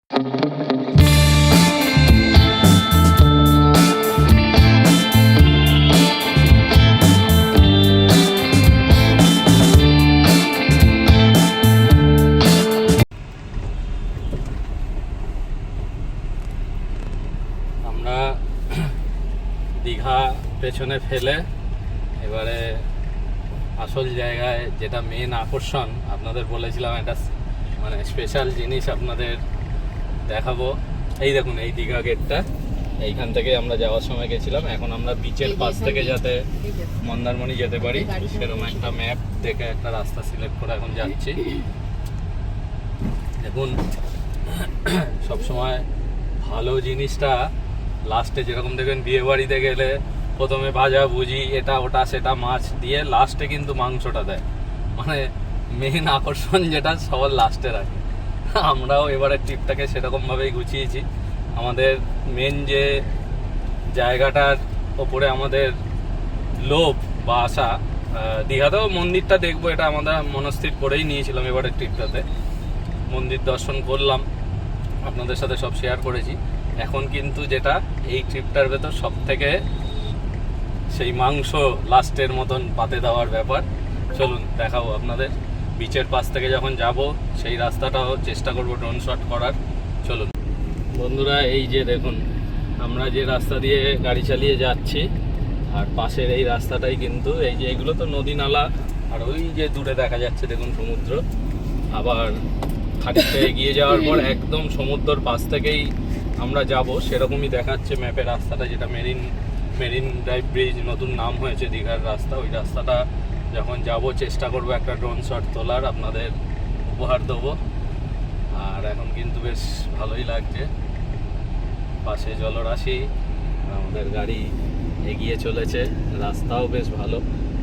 আমরা দীঘা পেছনে ফেলে এবারে আসল জায়গায়, যেটা মেন আকর্ষণ, আপনাদের বলেছিলাম একটা মানে স্পেশাল জিনিস আপনাদের দেখাবো। এই দেখুন, এই দীঘা গেটটা, এইখান থেকে আমরা যাওয়ার সময় গেছিলাম। এখন আমরা বিচের পাশ থেকে যাতে মন্দারমণি যেতে পারি সেরকম একটা ম্যাপ দেখে একটা রাস্তা সিলেক্ট করে এখন যাচ্ছি। দেখুন, সবসময় ভালো জিনিসটা লাস্টে, যেরকম দেখবেন বিয়ে বাড়িতে গেলে প্রথমে ভাজা ভুজি এটা ওটা সেটা মাছ দিয়ে লাস্টে কিন্তু মাংসটা দেয়, মানে মেন আকর্ষণ যেটা সবার লাস্টে রাখে। আমরাও এবারে ট্রিপটাকে সেরকমভাবেই গুছিয়েছি। আমাদের মেন যে জায়গাটার ওপরে আমাদের লোভ বা আশা, দীঘাতেও মন্দিরটা দেখবো এটা আমরা মনস্থির করেই নিয়েছিলাম। এবারে ট্রিপটাতে মন্দির দর্শন করলাম, আপনাদের সাথে সব শেয়ার করেছি। এখন কিন্তু যেটা এই ট্রিপটার ভেতর সব থেকে সেই মাংস লাস্টের মতন পাতে দেওয়ার ব্যাপার, চলুন দেখাবো আপনাদের। বিচের পাশ থেকে যখন যাব সেই রাস্তাটাও চেষ্টা করব ড্রোন শট করার। চলুন বন্ধুরা, এই যে দেখুন আমরা যে রাস্তা দিয়ে গাড়ি চালিয়ে যাচ্ছি, আর পাশের এই রাস্তাটাই কিন্তু, এই যে এগুলো তো নদী নালা, আর ওই যে দূরে দেখা যাচ্ছে দেখুন সমুদ্র। আবার খানিকটা এগিয়ে যাওয়ার পর একদম সমুদ্রের পাশ থেকেই আমরা যাব, সেরকমই দেখাচ্ছে ম্যাপে রাস্তাটা, যেটা মেরিন ড্রাইভ ব্রিজ, নতুন নাম হয়েছে দীঘার রাস্তা। ওই রাস্তাটা যখন যাব চেষ্টা করব একটা ড্রোন শট তোলার, আপনাদের উপহার দেবো। আর এখন কিন্তু বেশ ভালোই লাগছে, পাশে জলরাশি, আমাদের গাড়ি এগিয়ে চলেছে, রাস্তাও বেশ ভালো।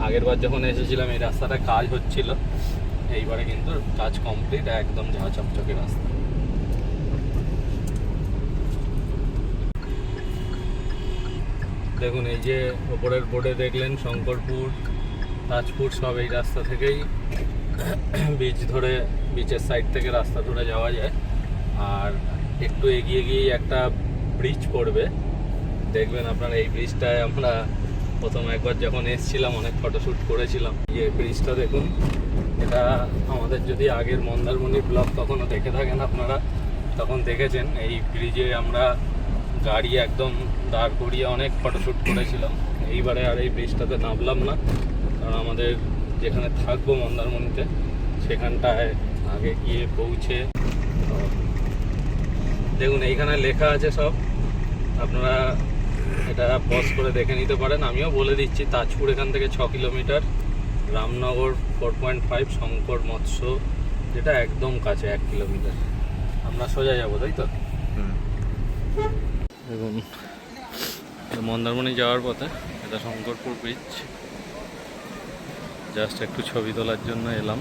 আগেরবার যখন এসেছিলাম এই রাস্তাটা কাজ হচ্ছিল, এইবারে কিন্তু কাজ কমপ্লিট, একদম ঝাঁ চকচকে রাস্তা। দেখুন এই যে ওপরের বোর্ডে দেখলেন শঙ্করপুর, তাজপুর, সব এই রাস্তা থেকেই বিচ ধরে, বিচের সাইড থেকে রাস্তা ধরে যাওয়া যায়। আর একটু এগিয়ে গিয়ে একটা ব্রিজ পড়বে, দেখবেন আপনারা। এই ব্রিজটায় আমরা প্রথম একবার যখন এসেছিলাম অনেক ফটোশ্যুট করেছিলাম। এই ব্রিজটা দেখুন, এটা আমাদের যদি আগের মন্দারমণি ব্লগ কখনো দেখে থাকেন আপনারা, তখন দেখেছেন এই ব্রিজে আমরা গাড়ি একদম দাঁড় করিয়ে অনেক ফটোশ্যুট করেছিলাম। এইবারে আর এই ব্রিজটাতে নামলাম না, কারণ আমাদের যেখানে থাকবো মন্দারমণিতে সেখানটায় আগে গিয়ে পৌঁছে। দেখুন এইখানে লেখা আছে সব, আপনারা এটা পজ করে দেখে নিতে পারেন। আমিও বলে দিচ্ছি, তাজপুর এখান থেকে 6 কিলোমিটার, রামনগর 4.5, শঙ্কর মৎস্য যেটা একদম কাছে 1 কিলোমিটার। আমরা সোজা যাবো, তাই তো? দেখুন মন্দারমণি যাওয়ার পথে এটা শঙ্করপুর ব্রিজ, জাস্ট একটু ছবি তোলার জন্য এলাম।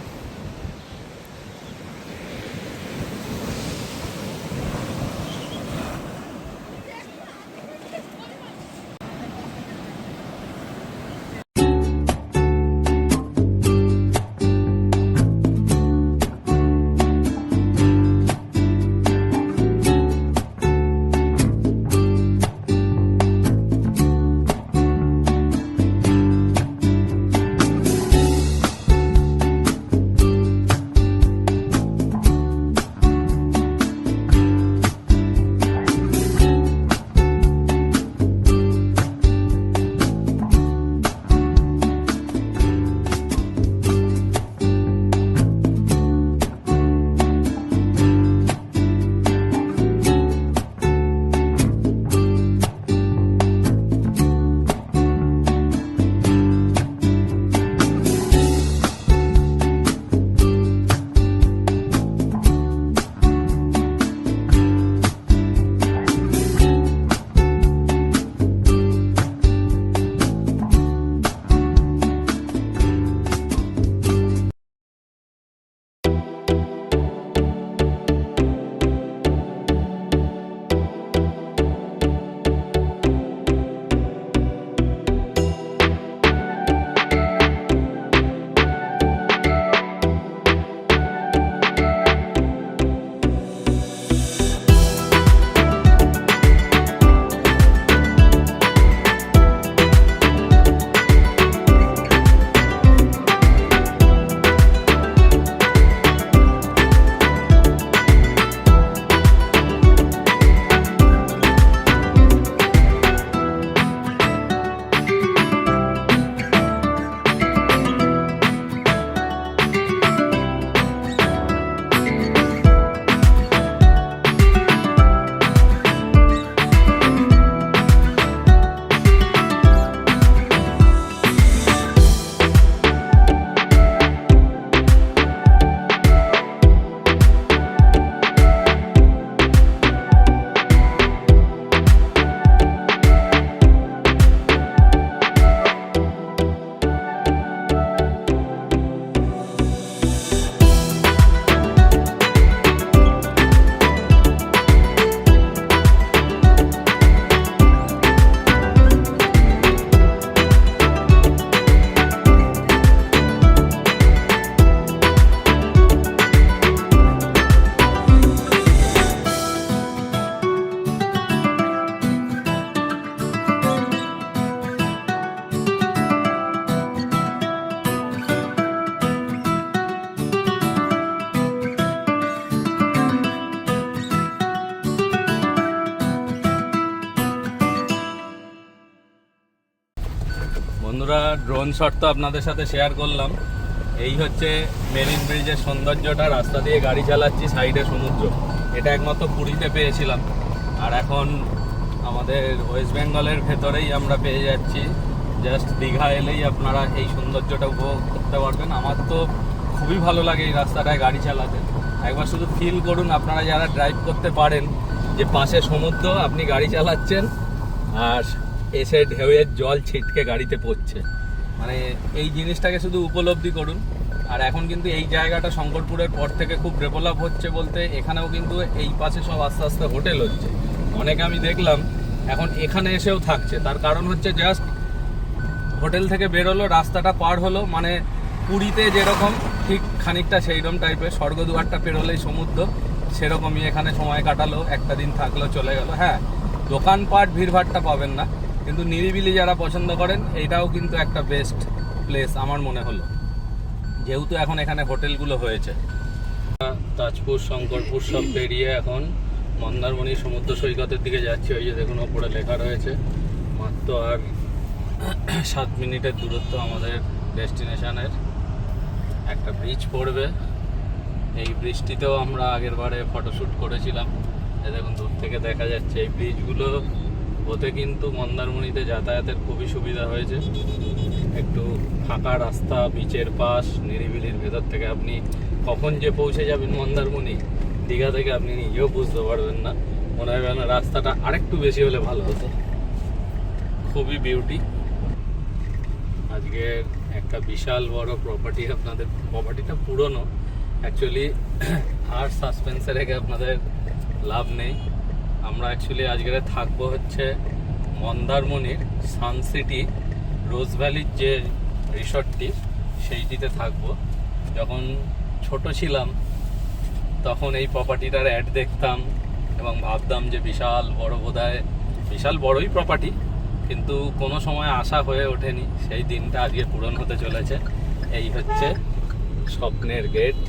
বন্ধুরা, ড্রোন শট তো আপনাদের সাথে শেয়ার করলাম। এই হচ্ছে মেরিন ব্রিজের সৌন্দর্যটা। রাস্তা দিয়ে গাড়ি চালাচ্ছি, সাইডে সমুদ্র। এটা একমাত্র পুরীতে পেয়েছিলাম, আর এখন আমাদের ওয়েস্ট বেঙ্গলের ভেতরেই আমরা পেয়ে যাচ্ছি। জাস্ট দীঘা এলেই আপনারা এই সৌন্দর্যটা উপভোগ করতে পারবেন। আমার তো খুবই ভালো লাগে এই রাস্তাটায় গাড়ি চালাতে। একবার শুধু ফিল করুন, আপনারা যারা ড্রাইভ করতে পারেন, যে পাশে সমুদ্র, আপনি গাড়ি চালাচ্ছেন আর এসে ঢেউয়ের জল ছিটকে গাড়িতে পড়ছে। মানে এই জিনিসটাকে শুধু উপলব্ধি করুন। আর এখন কিন্তু এই জায়গাটা শঙ্করপুরের পর থেকে খুব ডেভেলপ হচ্ছে বলতে, এখানেও কিন্তু এই পাশে সব আস্তে আস্তে হোটেল হচ্ছে। অনেকে আমি দেখলাম এখন এখানে এসেও থাকছে। তার কারণ হচ্ছে জাস্ট হোটেল থেকে বেরোলো, রাস্তাটা পার হলো, মানে পুরীতে যেরকম ঠিক খানিকটা সেইরকম টাইপের, স্বর্গদুয়ারটা পেরোলেই সমুদ্র, সেরকমই এখানে সময় কাটালো, একটা দিন থাকলো, চলে গেল। হ্যাঁ, দোকানপাট ভিড়ভাড়টা পাবেন না, কিন্তু নিরিবিলি যারা পছন্দ করেন, এইটাও কিন্তু একটা বেস্ট প্লেস আমার মনে হলো, যেহেতু এখন এখানে হোটেলগুলো হয়েছে। তাজপুর, শঙ্করপুর সব পেরিয়ে এখন মন্দারমণি সমুদ্র সৈকতের দিকে যাচ্ছি। ওই যে দেখুন ওপরে লেখা রয়েছে, মাত্র আর 7 মিনিটের দূরত্ব আমাদের ডেস্টিনেশনের। একটা ব্রিজ পড়বে, এই ব্রিজটিতেও আমরা আগের বারে ফটোশ্যুট করেছিলাম। এই দেখুন দূর থেকে দেখা যাচ্ছে। এই ব্রিজগুলো হতে কিন্তু মন্দারমণিতে যাতায়াতের খুবই সুবিধা হয়েছে। একটু ফাঁকা রাস্তা, বিচের পাশ, নিরিবিলির ভেতর থেকে আপনি কখন যে পৌঁছে যাবেন মন্দারমণি, দীঘা থেকে আপনি নিজেও বুঝতে পারবেন না। মনে হবে না রাস্তাটা আরেকটু বেশি হলে ভালো হতো। খুবই বিউটি। আজকে একটা বিশাল বড় প্রপার্টি, আপনাদের প্রপার্টিটা পুরনো অ্যাকচুয়ালি, আর সাসপেন্সে রেখে আপনাদের লাভ নেই। আমরা অ্যাকচুয়ালি আজকে থাকবো হচ্ছে মন্দারমণির সানসিটি রোজ ভ্যালির যে রিসর্টটি, সেইটিতে থাকবো। যখন ছোট ছিলাম তখন এই প্রপার্টিটার অ্যাড দেখতাম এবং ভাবতাম যে বিশাল বড়, বোধহয় বিশাল বড়ই প্রপার্টি, কিন্তু কোনো সময় আশা হয়ে ওঠেনি। সেই দিনটা আজকে পূরণ হতে চলেছে। এই হচ্ছে স্বপ্নের গেট।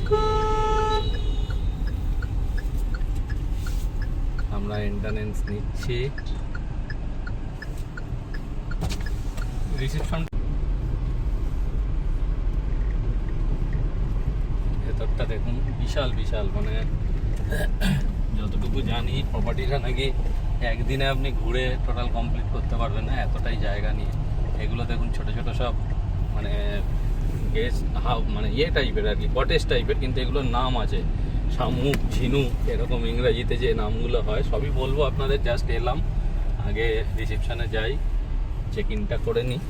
আমরা এন্ট্রান্স নিচ্ছি। রিসেপশন ভেতরটা দেখুন, বিশাল বিশাল। মানে যতটুকু জানি প্রপার্টিটা নাকি একদিনে আপনি ঘুরে টোটাল কমপ্লিট করতে পারবেন না, এতটাই জায়গা নিয়ে। এগুলো দেখুন ছোট ছোট সব, মানে গেস্ট মানে ইয়ে টাইপের আর কি, কটেজ টাইপের, কিন্তু এগুলোর নাম আছে শামুক, ঝিনুক, এরকম ইংরেজিতে যে নামগুলো হয় সবই বলবো আপনাদের। জাস্ট এলাম, আগে রিসেপশনে যাই, চেক ইনটা করে নিই।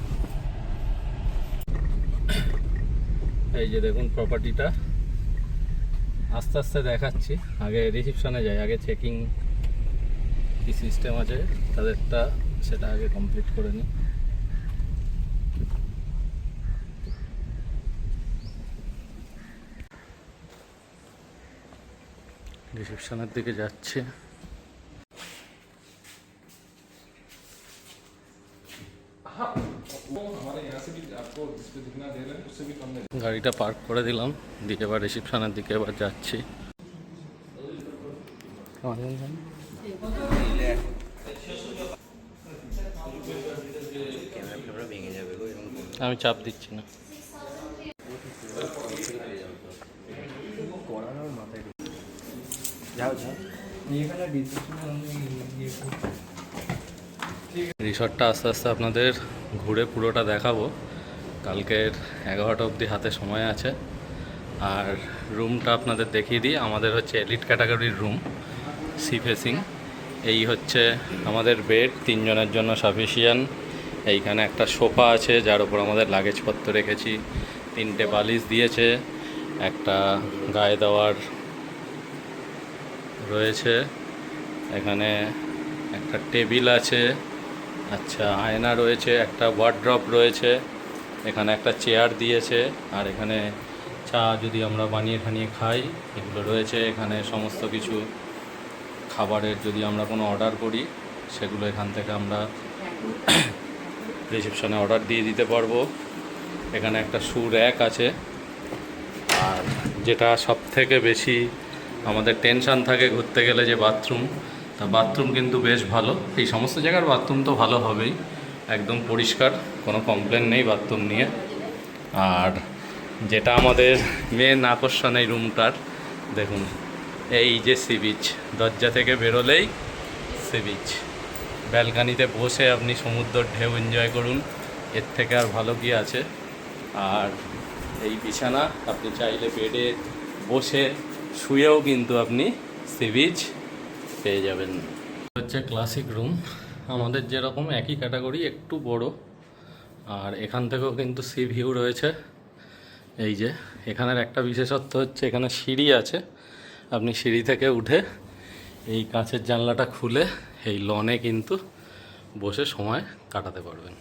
এই যে দেখুন প্রপার্টিটা, আস্তে আস্তে দেখাচ্ছি। আগে রিসেপশনে যাই, আগে চেকিং কি সিস্টেম আছে তাদেরটা, সেটা আগে কমপ্লিট করে নিই। রিসেপশনের দিকে যাচ্ছে। গাড়িটা পার্ক করে দিলাম, দিয়ে এবার রিসেপশনের দিকে এবার যাচ্ছি। আমি চাপ দিচ্ছি না। রিসর্টটা আস্তে আস্তে আপনাদের ঘুরে পুরোটা দেখাবো। কালকের 11টা অবধি হাতে সময় আছে। আর রুমটা আপনাদের দেখিয়ে দিই। আমাদের হচ্ছে এলিট ক্যাটাগরির রুম, সি ফেসিং। এই হচ্ছে আমাদের বেড, 3 জনের জন্য সাফিসিয়েন্ট। এইখানে একটা সোফা আছে যার উপর আমাদের লাগেজপত্র রেখেছি। 3টে বালিশ দিয়েছে, একটা গায়ে দেওয়ার রয়েছে, এখানে একটা টেবিল আছে, আচ্ছা আয়না রয়েছে, একটা ওয়ার্ড্রপ রয়েছে, এখানে একটা চেয়ার দিয়েছে, আর এখানে চা যদি আমরা বানিয়ে খাই এগুলো রয়েছে। এখানে সমস্ত কিছু খাবারের যদি আমরা কোনো অর্ডার করি সেগুলো এখান থেকে আমরা রিসেপশনে অর্ডার দিয়ে দিতে পারবো। এখানে একটা শু র্যাক আছে। আর যেটা সব থেকে বেশি আমাদের টেনশান থাকে ঘুরতে গেলে, যে বাথরুম, তা বাথরুম কিন্তু বেশ ভালো। এই সমস্ত জায়গার বাথরুম তো ভালো হবেই, একদম পরিষ্কার, কোনো কমপ্লেন নেই বাথরুম নিয়ে। আর যেটা আমাদের মেন আকর্ষণ এই রুমটার, দেখুন এই যে সি বিচ, দরজা থেকে বেরোলেই সি বিচ, ব্যালকানিতে বসে আপনি সমুদ্রের ঢেউ এনজয় করুন, এর থেকে আর ভালো কি আছে। আর এই বিছানা, আপনি চাইলে বেডে বসে শুয়েও কিন্তু আপনি সি বিচ পেয়ে যাবেন। হচ্ছে ক্লাসিক রুম, আমাদের যেরকম একই ক্যাটাগরি, একটু বড়। আর এখান থেকেও কিন্তু সি ভিউ রয়েছে। এই যে এখানের একটা বিশেষত্ব হচ্ছে এখানে সিঁড়ি আছে, আপনি সিঁড়ি থেকে উঠে এই কাঁচের জানলাটা খুলে এই লনে কিন্তু বসে সময় কাটাতে পারবেন।